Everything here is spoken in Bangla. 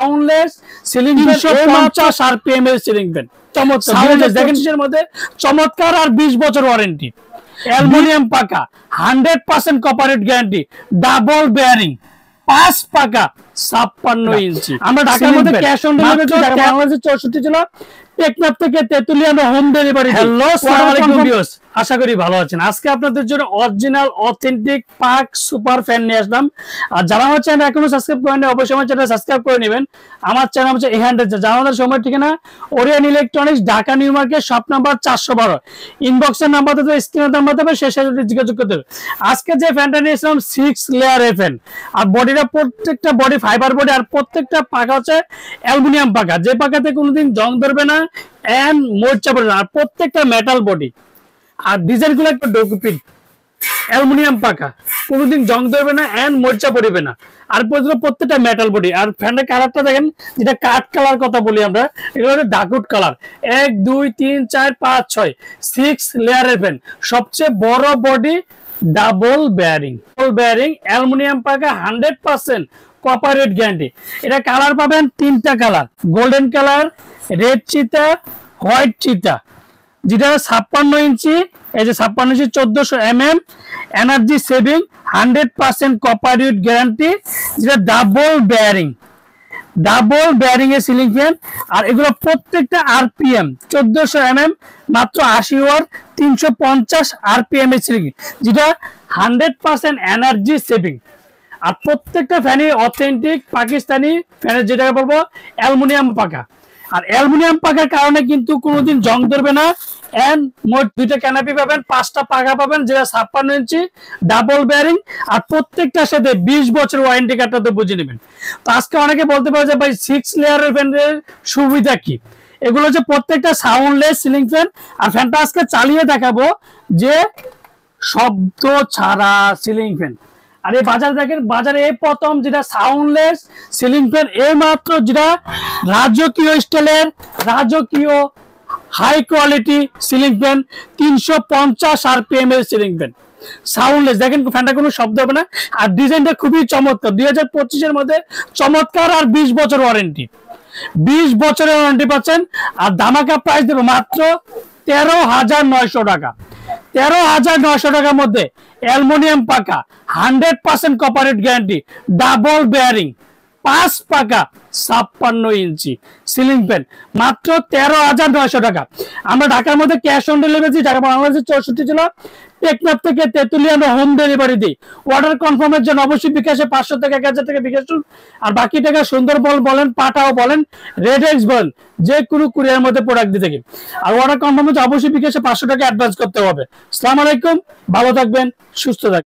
সাউন্ডলেস সিলিং ফ্যান 350 আরপিএম এর সিলিং ফ্যান। চমৎকার সাউন্ডলেস দেখেন, এর মধ্যে চমৎকার আর 20 বছর ওয়ারেন্টি, অ্যালুমিনিয়াম পাকা, 100% কপারেট গ্যারান্টি, ডাবল বেয়ারিং, 5 পাকা, 56 ইঞ্চি। আমরা ঢাকার মধ্যে ক্যাশ অন ডেলিভারি, বাংলাদেশের 64 জেলা, টেকনাফ থেকে তেতুলিয়া আমরা হোম ডেলিভারি। হ্যালো, আসসালামু আলাইকুম ভিউয়ার্স, আশা করি ভালো আছেন। আজকে আপনাদের জন্য অরিজিনাল অথেন্টিক পাক সুপার ফ্যান নিয়ে আসলাম। আর যারা আমার চ্যানেল এখনো সাবস্ক্রাইব করেন নাই, অবশ্যই আমার চ্যানেল সাবস্ক্রাইব করে নেবেন। আমার চ্যানেল হচ্ছে এহান্ডেড, জানানোর সময় ঠিকানা Orion electronics, Dhaka new market, shop number 412। ইনবক্সের নাম্বার দেবে, স্ক্রিনের নাম্বার দেবে, শেষে যদি যোগাযোগ করতে হবে। আজকে যে ফ্যানটা নিয়েছিলাম 6 লেয়ার ফ্যান, আর বডিটা প্রত্যেকটা বডি ফাইবার বডি, আর প্রত্যেকটা পাকা হচ্ছে অ্যালুমিনিয়াম পাকা, যে পাকাতে কোনোদিন জং ধরবে না এন্ড মোর্চা পড়বে না, আর প্রত্যেকটা মেটাল বডি, আর ডিজাইন গুলো একটা ডকুপিন অ্যালুমিনিয়াম পাকা, কোনোদিন জং ধরবে না এন্ড মোর্চা পড়বে না, আর প্রত্যেকটা মেটাল বডি। আর ফ্যানের কালারটা দেখেন, যেটা কাঠ কালার কথা বলি আমরা, এগুলো হচ্ছে ডাকুট কালার। 1 2 3 4 5 6 6 লেয়ারের ফ্যান, সবচেয়ে বড় বডি, ডাবল বেয়ারিং, অ্যালুমিনিয়াম পাকা, 100% কপারেট গ্যারান্টি। এটা কালার পাবেন 3টা কালার, গোল্ডেন কালার, রেড চিতা, হোয়াইট চিতা। যেটা 56 ইঞ্চি, এই যে 56 ইঞ্চি 1400 mm, energy saving, 100% cooperate guarantee, যেটা ডাবল বেয়ারিং এর সিলিং ফ্যান। আর এগুলো প্রত্যেকটা আরপিএম 1400 mm, মাত্র 80 ওয়াট, 350 আরপিএম এর সিলিং, যেটা 100% এনার্জি সেভিং। আর প্রত্যেকটা ফ্যানই অথেন্টিক পাকিস্তানি ফ্যানের, যেটাকে বলবো অ্যালুমিনিয়াম পাকা। আর অ্যালুমিনিয়াম পাকার কারণে কিন্তু কোনোদিন জং ধরবে না। এন্ড মোট 2টা ক্যানাপি পাবেন, 5টা পাকা পাবেন, যেটা 56 ইঞ্চি, ডাবল বেয়ারিং, আর প্রত্যেকটার সাথে 20 বছর ওয়ারেন্টি কার্ডটা তো বুঝে নেবেন। তো আজকে অনেকে বলতে পারে যে ভাই 6 লেয়ারের ফ্যানের সুবিধা কি? এগুলো হচ্ছে প্রত্যেকটা সাউন্ডলেস সিলিং ফ্যান। আর ফ্যানটা আজকে চালিয়ে দেখাবো যে শব্দ ছাড়া সিলিং ফ্যান। আর এই বাজারে দেখেন, বাজারে এই প্রথম যেটা সাউন্ডলেস সিলিং ফ্যান, এই মাত্র যেটা রাজকীয় স্টাইলের, রাজকীয় high quality ceiling fan, 350 RPM এর সিলিং ফ্যান, সাউন্ডলেস। দেখেন ফ্যানটা কোনো শব্দ হবে না, আর ডিজাইনটা খুবই চমৎকার। 2025 এর মধ্যে চমৎকার, আর 20 বছর ওয়ারেন্টি, 20 বছরের ওয়ারেন্টি পাচ্ছেন। আর ধামাকা প্রাইস দেবো মাত্র 13,900 টাকা। 13,900 টাকার মধ্যে অ্যালুমিনিয়াম পাকা, 100% কপারেট গ্যারান্টি, ডাবল বেয়ারিং, 5 পাকা, 56 ইঞ্চি সিলিং ফ্যান, মাত্র 13,900 টাকা। আমরা ঢাকার মধ্যে ক্যাশ অন ডেলিভারি, ঢাকা বাংলাদেশের 64 জেলা, টেকনাফ থেকে তেতুলিয়া আমরা হোম ডেলিভারি দিই। অর্ডার কনফার্মের জন্য অবশ্যই বিকাশে 500 থেকে 1000 টাকা বিকাশ, আর বাকি টাকা সুন্দরবন বলেন, পাঠাও বলেন, রেডেক্স বলেন, যে কোনো কুরিয়ার মধ্যে প্রোডাক্ট দিয়ে থাকি। আর অর্ডার কনফার্মের জন্য অবশ্যই বিকাশে 500 টাকা অ্যাডভান্স করতে হবে। আসসালামু আলাইকুম, ভালো থাকবেন, সুস্থ থাকবেন।